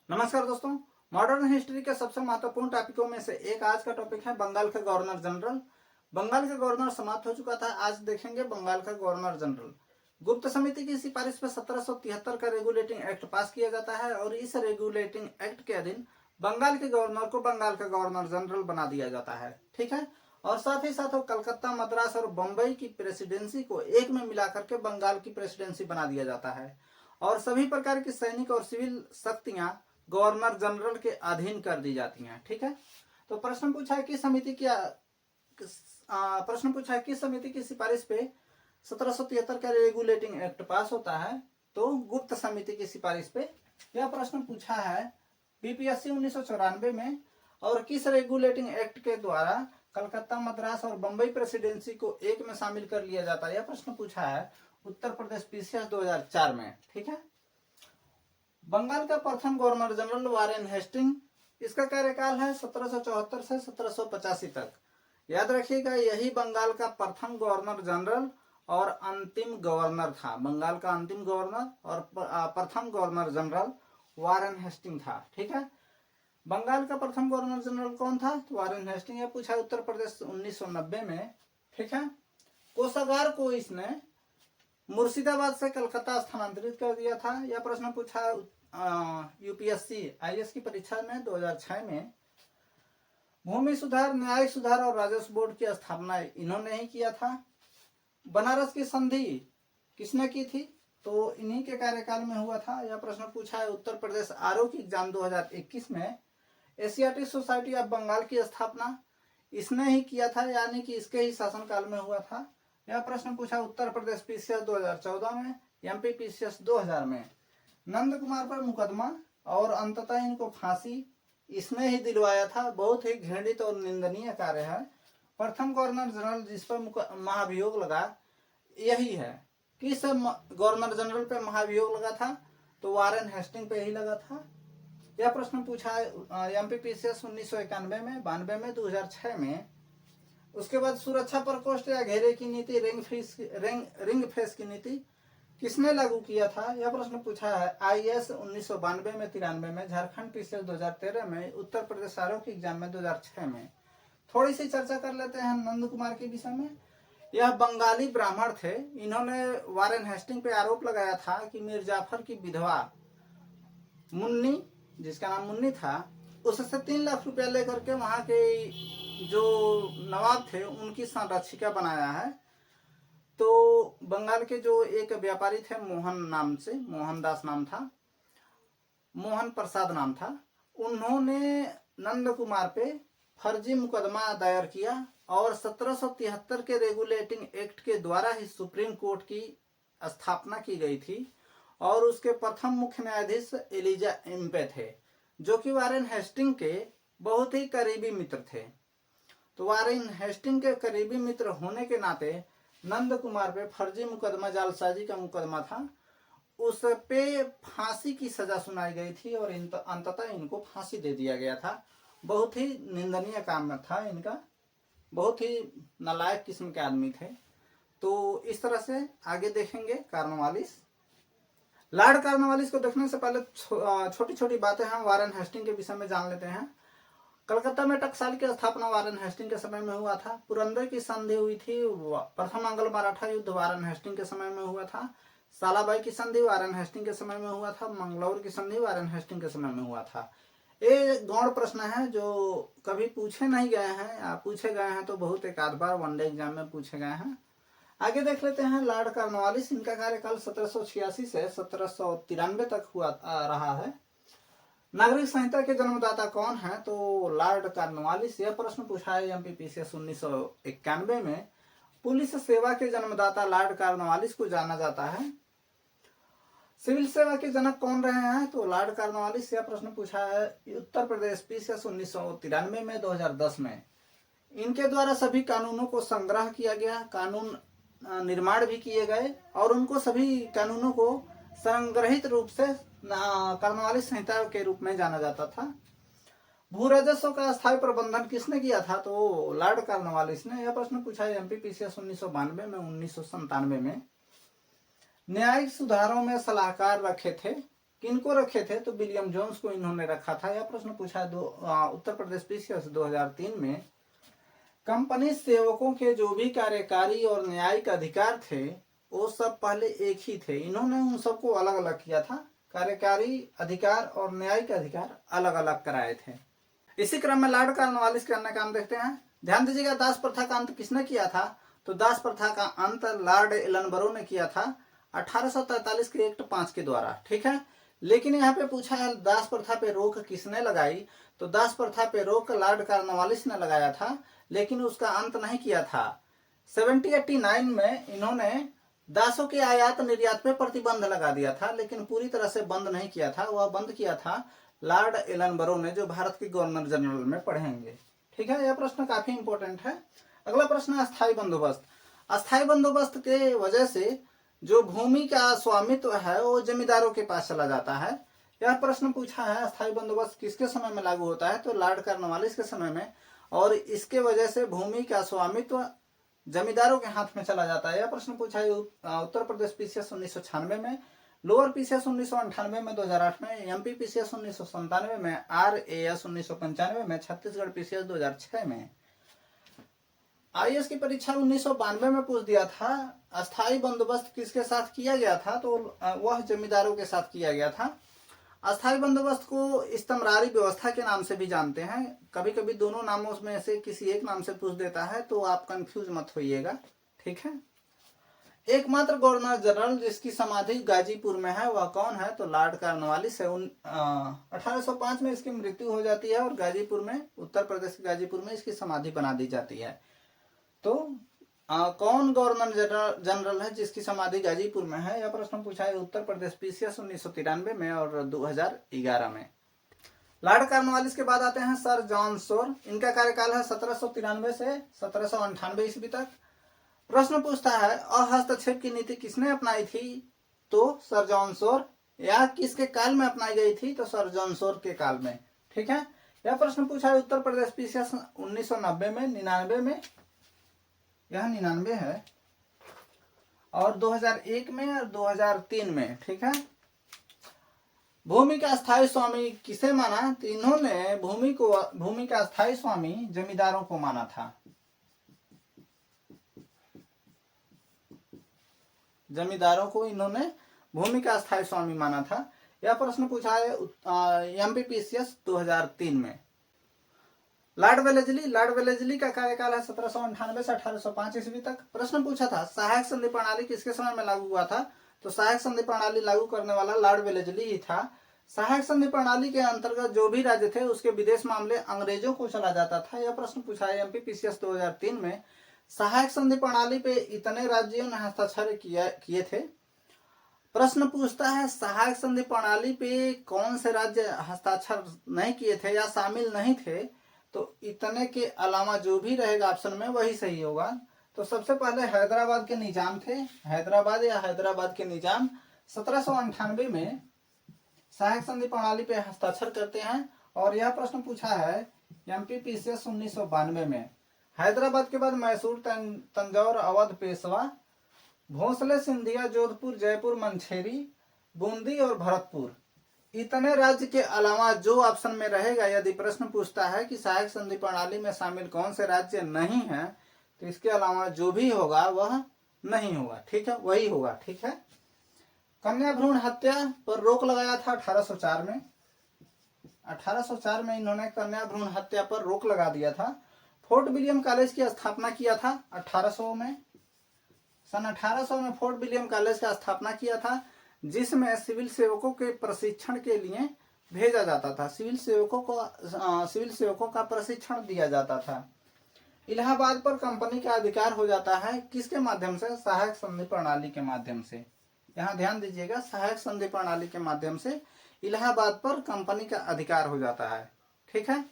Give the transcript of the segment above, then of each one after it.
नमस्कार दोस्तों। Modern history के सबसे महत्वपूर्ण टॉपिकों में से एक आज का टॉपिक है बंगाल का गवर्नर जनरल। बंगाल का गवर्नर समाप्त हो चुका था, आज देखेंगे बंगाल का गवर्नर जनरल। गुप्त समिति की सिफारिश पर 1773 का रेगुलेटिंग एक्ट पास किया जाता है और इस रेगुलेटिंग एक्ट के अधीन बंगाल के गवर्नर को बंगाल का गवर्नर जनरल बना दिया जाता है। ठीक है। और साथ ही साथ वो कलकत्ता, मद्रास और बम्बई की प्रेसिडेंसी को एक में मिलाकर के बंगाल की प्रेसिडेंसी बना दिया जाता है और सभी प्रकार की सैनिक और सिविल शक्तियां गवर्नर जनरल के अधीन कर दी जाती हैं। ठीक है। तो प्रश्न पूछा है किस समिति की सिफारिश पे 1773 का रेगुलेटिंग एक्ट पास होता है? तो गुप्त समिति की सिफारिश पे यह प्रश्न पूछा है बीपीएससी 1994 में। और किस रेगुलेटिंग एक्ट के द्वारा कलकत्ता, मद्रास और बंबई प्रेसिडेंसी को एक में शामिल कर लिया जाता है? यह प्रश्न पूछा है उत्तर प्रदेश पीसीएस 2004 में। ठीक है। बंगाल का प्रथम गवर्नर जनरल वारेन हेस्टिंग, इसका कार्यकाल है 1774 से 1785 तक। याद रखिएगा, यही बंगाल का प्रथम गवर्नर जनरल और अंतिम गवर्नर था। बंगाल का अंतिम गवर्नर और प्रथम गवर्नर जनरल वारेन हेस्टिंग था। ठीक है। बंगाल का प्रथम गवर्नर जनरल कौन था? तो वारेन हेस्टिंग। यह पूछा उत्तर प्रदेश 1990 में। ठीक है। कोषागार को इसने मुर्शिदाबाद से कलकत्ता स्थानांतरित कर दिया था। यह प्रश्न पूछा यूपीएससी आईएएस की परीक्षा में 2006 में। भूमि सुधार, न्यायिक सुधार और राजस्व बोर्ड की स्थापना इन्होंने ही किया था। बनारस की संधि किसने की थी? तो इन्हीं के कार्यकाल में हुआ था। यह प्रश्न पूछा है उत्तर प्रदेश आरओ की एग्जाम 2021 में। एशियाटिक सोसाइटी ऑफ बंगाल की स्थापना इसने ही किया था, यानी कि इसके ही शासनकाल में हुआ था। यह प्रश्न पूछा उत्तर प्रदेश पीसीएस 2014 में, एमपी पीसीएस 2000 में। नंद कुमार पर मुकदमा और अंततः इनको फांसी इसने ही दिलवाया था। बहुत ही घृणित और निंदनीय कार्य है। प्रथम गवर्नर जनरल जिस पर महाभियोग लगा यही है। किस गवर्नर जनरल पे महाभियोग लगा था? तो वारेन हेस्टिंग पे ही लगा था। यह प्रश्न पूछा है एमपी पीसीएस 1991 में, 92 में, 2006 में। उसके बाद सुरक्षा प्रकोष्ठ या घेरे की नीति, रिंग फेस की नीति किसने लागू किया था? यह प्रश्न पूछा है आईएएस 1992 में, 93 में, झारखंड पीसीएस 2013 में, उत्तर प्रदेश आरओ की एग्जाम में 2006 में। थोड़ी सी चर्चा कर लेते हैं नंद कुमार के विषय में। यह बंगाली ब्राह्मण थे। इन्होंने वारेन हेस्टिंग पे आरोप लगाया था कि मीर जाफर की विधवा मुन्नी, जिसका नाम मुन्नी था, उससे 3 लाख रुपया लेकर के वहां के जो नवाब थे उनकी संरक्षिका बनाया है। तो बंगाल के जो एक व्यापारी थे मोहन नाम से, मोहनदास नाम था, मोहन प्रसाद नाम था, उन्होंने नंद कुमार पे फर्जी मुकदमा दायर किया और 1773 के रेगुलेटिंग एक्ट के द्वारा ही सुप्रीम कोर्ट की स्थापना की गई थी और उसके प्रथम मुख्य न्यायाधीश एलिजा इम्पे थे, जो कि वारेन हेस्टिंग के बहुत ही करीबी मित्र थे। तो वारेन हेस्टिंग के करीबी मित्र होने के नाते नंद कुमार पे फर्जी मुकदमा, जालसाजी का मुकदमा था, उस पे फांसी की सजा सुनाई गई थी और अंततः इनको फांसी दे दिया गया था। बहुत ही निंदनीय काम था इनका, बहुत ही नालायक किस्म के आदमी थे। तो इस तरह से आगे देखेंगे कार्नवालिस। लॉर्ड कार्नवालिस को देखने से पहले छोटी छोटी बातें हम वारेन हेस्टिंग के विषय में जान लेते हैं। कलकत्ता में टकसाल की स्थापना वारेन हेस्टिंग के समय में हुआ था। पुरंदर की संधि हुई थी, प्रथम अंग्ल मराठा युद्ध वारेन हेस्टिंग के समय में हुआ था। सालाबाई की संधि वारेन हेस्टिंग के समय में हुआ था। मंगलौर की संधि वारेन हेस्टिंग के समय में हुआ था। ये गौण प्रश्न है जो कभी पूछे नहीं गए हैं, या पूछे गए हैं तो बहुत एक आध बार वनडे एग्जाम में पूछे गए हैं। आगे देख लेते हैं लॉर्ड कार्नवालिस। इनका कार्यकाल 1786 से 1793 तक हुआ रहा है। नागरिक संहिता के जन्मदाता कौन है? तो लॉर्ड कार्नवालिस। यह प्रश्न पूछा है एमपी पीसीएस 1991 में। पुलिस सेवा के जन्मदाता लॉर्ड कार्नवालिस को जाना जाता है। सिविल सेवा के जनक कौन रहे हैं? तो लॉर्ड कार्नवालिस। यह प्रश्न पूछा है उत्तर प्रदेश पीसीएस 1993 में, 2010 में। इनके द्वारा सभी कानूनों को संग्रह किया गया, कानून निर्माण भी किए गए और उनको सभी कानूनों को संग्रहित रूप से कार्नवालिस संहिता के रूप में जाना जाता था। भू राजस्व का स्थायी प्रबंधन किसने किया था? तो लॉर्ड कार्नवालिस ने। यह प्रश्न पूछा है एमपी पीसीएस 1992 में, 1997 में। न्यायिक सुधारों में सलाहकार रखे थे किनको रखे थे, तो विलियम जोन्स को इन्होंने रखा था। यह प्रश्न पूछा है उत्तर प्रदेश पीसीएस 2003 में। कंपनी सेवकों के जो भी कार्यकारी और न्यायिक अधिकार थे वो सब पहले एक ही थे, इन्होंने उन सबको अलग अलग किया था। कार्यकारी अधिकार और न्यायिक अधिकार अलग अलग कराए थे। इसी क्रम में लॉर्ड कॉर्नवालिस के अन्य काम देखते हैं। ध्यान दीजिएगा, दास प्रथा का अंत किसने किया था, तो दास प्रथा का अंत लॉर्ड एलनबरो ने किया था 1843 के एक्ट 5 के द्वारा। ठीक है, लेकिन यहाँ पे पूछा है दास प्रथा पे रोक किसने लगाई, तो दास प्रथा पे रोक लॉर्ड कॉर्नवालिस ने लगाया था, लेकिन उसका अंत नहीं किया था। 1789 में इन्होंने दासों के आयात निर्यात पे प्रतिबंध लगा दिया था, लेकिन पूरी तरह से बंद नहीं किया था। वह बंद किया था लॉर्ड एलनबरो ने, जो भारत के गवर्नर जनरल में पढ़ेंगे। ठीक है, यह प्रश्न काफी इंपॉर्टेंट है। अगला प्रश्न है अस्थायी बंदोबस्त। अस्थायी बंदोबस्त के वजह से जो भूमि का स्वामित्व है वो जमींदारों के पास चला जाता है। यह प्रश्न पूछा है अस्थायी बंदोबस्त किसके समय में लागू होता है, तो लॉर्ड कॉर्नवालिस के समय में, और इसके वजह से भूमि का स्वामित्व जमींदारों के हाथ में चला जाता है। यह प्रश्न पूछा है उत्तर प्रदेश पीसीएस 1996 में, लोअर पीसीएस 1998 में, 2008 में, एमपी पीसीएस 1997 में, आरएएस 1995 में, छत्तीसगढ़ पीसीएस 2006 में। आईएएस की परीक्षा 1992 में पूछ दिया था अस्थायी बंदोबस्त किसके साथ किया गया था, तो वह जमींदारों के साथ किया गया था। अस्थायी बंदोबस्त को इस्तमरारी व्यवस्था के नाम से भी जानते हैं। कभी कभी दोनों नामों में से किसी एक नाम से पूछ देता है, तो आप कंफ्यूज मत होइएगा। ठीक है, एकमात्र गवर्नर जनरल जिसकी समाधि गाजीपुर में है वह कौन है, तो लॉर्ड कॉर्नवालिस है। 1805 में इसकी मृत्यु हो जाती है और गाजीपुर में, उत्तर प्रदेश के गाजीपुर में इसकी समाधि बना दी जाती है। तो कौन गवर्नर जनरल है जिसकी समाधि गाजीपुर में है, यह प्रश्न पूछा है उत्तर प्रदेश पीसीएस 1993 में और 2011 में। लॉर्ड कॉर्नवालिस के बाद आते हैं सर जॉन सोर। इनका कार्यकाल है 1793 से 1798 ईस्वी तक। प्रश्न पूछता है अहस्तक्षेप की नीति किसने अपनाई थी, तो सर जॉन सोर। या किसके काल में अपनाई गई थी, तो सर जॉन सोर के काल में। ठीक है, यह प्रश्न पूछा है उत्तर प्रदेश पीसीएस 1990 में, 99 में, यह 99 है, और 2001 में और 2003 में। ठीक है, भूमि का स्थायी स्वामी किसे माना, तो इन्होंने भूमि का स्थायी स्वामी जमींदारों को माना था। जमींदारों को इन्होंने भूमि का स्थायी स्वामी माना था। यह प्रश्न पूछा है एमपीपीसीएस 2003 में। लॉर्ड वेलेजली का कार्यकाल है 1798 से 1805 ईस्वी तक। प्रश्न पूछा था सहायक संधि प्रणाली किसके समय में लागू हुआ था, तो सहायक संधि प्रणाली लागू करने वाला लॉर्ड वेलेजली ही था। सहायक संधि प्रणाली के अंतर्गत जो भी राज्य थे उसके विदेश मामले अंग्रेजों को चला जाता था। यह प्रश्न पूछा है एमपीपीसीएस 2003 में। सहायक संधि प्रणाली पे इतने राज्यों ने हस्ताक्षर किए थे। प्रश्न पूछता है सहायक संधि प्रणाली पे कौन से राज्य हस्ताक्षर नहीं किए थे या शामिल नहीं थे, तो इतने के अलावा जो भी रहेगा ऑप्शन में वही सही होगा। तो सबसे पहले हैदराबाद के निजाम थे, हैदराबाद के निजाम 1798 में सहायक संधि प्रणाली पे हस्ताक्षर करते हैं। और यह प्रश्न पूछा है एमपीपीसीएस 1992 में। हैदराबाद के बाद मैसूर, तंजौर, अवध, पेशवा, भोसले, सिंधिया, जोधपुर, जयपुर, मंछेरी, बूंदी और भरतपुर, इतने राज्य के अलावा जो ऑप्शन में रहेगा, यदि प्रश्न पूछता है कि सहायक संधि प्रणाली में शामिल कौन से राज्य नहीं है, तो इसके अलावा जो भी होगा वह नहीं होगा। ठीक है, वही होगा। ठीक है, कन्या भ्रूण हत्या पर रोक लगाया था 1804 में। 1804 में इन्होंने कन्या भ्रूण हत्या पर रोक लगा दिया था। फोर्ट विलियम कॉलेज की स्थापना किया था 1800 में। सन 1800 में फोर्ट विलियम कॉलेज का स्थापना किया था, जिसमें सिविल सेवकों के प्रशिक्षण के लिए भेजा जाता था। सिविल सेवकों का प्रशिक्षण दिया जाता था। इलाहाबाद पर कंपनी का अधिकार हो जाता है किसके माध्यम से, सहायक संधि प्रणाली के माध्यम से। यहाँ ध्यान दीजिएगा, सहायक संधि प्रणाली के माध्यम से इलाहाबाद पर कंपनी का अधिकार हो जाता है। ठीक है,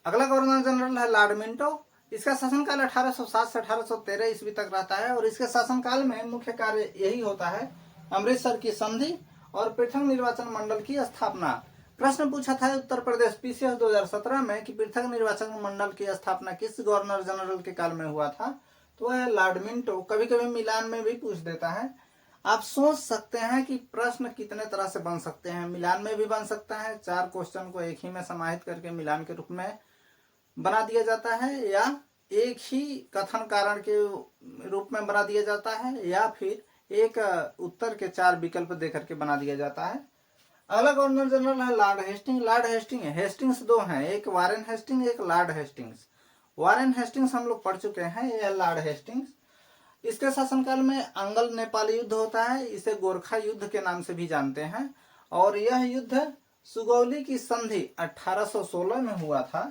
अगला गवर्नर जनरल है लॉर्ड मिंटो। इसका शासनकाल 1807 से 1813 ईस्वी तक रहता है और इसके शासनकाल में मुख्य कार्य यही होता है अमृतसर की संधि और पृथक निर्वाचन मंडल की स्थापना। प्रश्न पूछा था उत्तर प्रदेश पीसीएस 2017 में कि पृथक निर्वाचन मंडल की स्थापना किस गवर्नर जनरल के काल में हुआ था, तो वह है लॉर्ड मिंटो। कभी कभी मिलान में भी पूछ देता है। आप सोच सकते हैं कि प्रश्न कितने तरह से बन सकते हैं। मिलान में भी बन सकता है, 4 क्वेश्चन को एक ही में समाहित करके मिलान के रूप में बना दिया जाता है, या एक ही कथन कारण के रूप में बना दिया जाता है, या फिर एक उत्तर के 4 विकल्प देकर के बना दिया जाता है। अगला गवर्नर जनरल है Lord Hastings. Lord Hastings, Hastings 2 हैं, एक वारेन हेस्टिंग, एक लॉर्ड हेस्टिंग्स। वारेन हेस्टिंग्स हम लोग पढ़ चुके हैं, यह लॉर्ड हेस्टिंग्स। इसके शासनकाल में अंगल नेपाल युद्ध होता है, इसे गोरखा युद्ध के नाम से भी जानते हैं। और यह युद्ध सुगौली की संधि 1816 में हुआ था।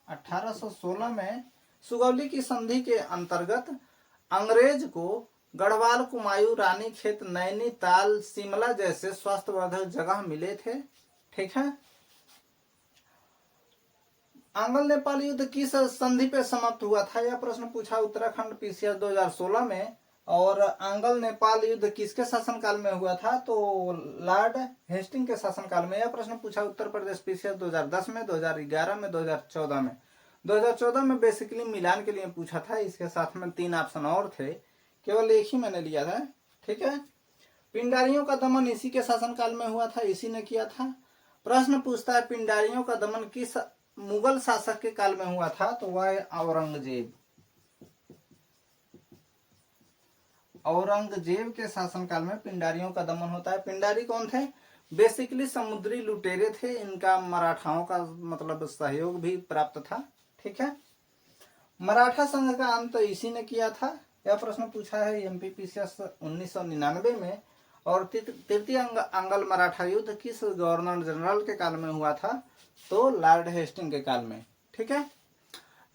1816 में सुगौली की संधि के अंतर्गत अंग्रेज को गढ़वाल, कुमायूं, रानीखेत, नैनीताल, शिमला जैसे स्वास्थ्यवर्धक जगह मिले थे। ठीक है। अंगल नेपाल युद्ध किस संधि पे समाप्त हुआ था, यह प्रश्न पूछा उत्तराखंड पीसीएस 2016 में। और अंगल नेपाल युद्ध किसके शासनकाल में हुआ था, तो लॉर्ड हेस्टिंग के शासनकाल में। यह प्रश्न पूछा उत्तर प्रदेश पीसीएस 2010 में, 2011 में, 2014 में। 2014 में बेसिकली मिलान के लिए पूछा था, इसके साथ में 3 ऑप्शन और थे, केवल एक ही मैंने लिया था। ठीक है। पिंडारियों का दमन इसी के शासनकाल में हुआ था, इसी ने किया था। प्रश्न पूछता है पिंडारियों का दमन किस मुगल शासक के काल में हुआ था, तो वह है औरंगजेब। औरंगजेब के शासनकाल में पिंडारियों का दमन होता है। पिंडारी कौन थे, बेसिकली समुद्री लुटेरे थे, इनका मराठाओं का मतलब सहयोग भी प्राप्त था। ठीक है। मराठा संघ का अंत इसी ने किया था। यह प्रश्न पूछा है एमपीपीसीएस 1999 में। और तृतीय अंगल मराठा युद्ध किस गवर्नर जनरल के काल में हुआ था, तो लॉर्ड हेस्टिंग के काल में। ठीक है।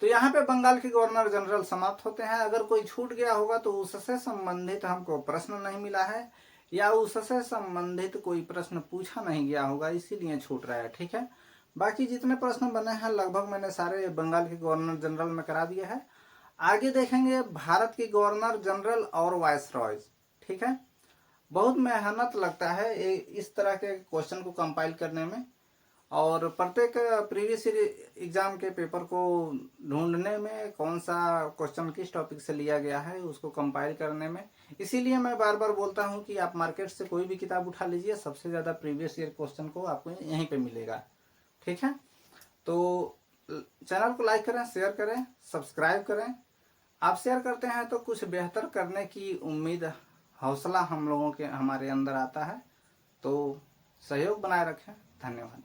तो यहाँ पे बंगाल के गवर्नर जनरल समाप्त होते हैं। अगर कोई छूट गया होगा तो उससे संबंधित हमको प्रश्न नहीं मिला है, या उससे संबंधित कोई प्रश्न पूछा नहीं गया होगा, इसीलिए छूट रहा है। ठीक है। बाकी जितने प्रश्न बने हैं लगभग मैंने सारे बंगाल के गवर्नर जनरल में करा दिए हैं। आगे देखेंगे भारत के गवर्नर जनरल और वायसरॉयज। ठीक है। बहुत मेहनत लगता है इस तरह के क्वेश्चन को कंपाइल करने में, और प्रत्येक प्रीवियस एग्जाम के पेपर को ढूंढने में कौन सा क्वेश्चन किस टॉपिक से लिया गया है उसको कंपाइल करने में। इसीलिए मैं बार बार बोलता हूं कि आप मार्केट से कोई भी किताब उठा लीजिए, सबसे ज़्यादा प्रीवियस ईयर क्वेश्चन को आपको यहीं पे मिलेगा। ठीक है। तो चैनल को लाइक करें, शेयर करें, सब्सक्राइब करें। आप शेयर करते हैं तो कुछ बेहतर करने की उम्मीद, हौसला हम लोगों के हमारे अंदर आता है। तो सहयोग बनाए रखें। धन्यवाद।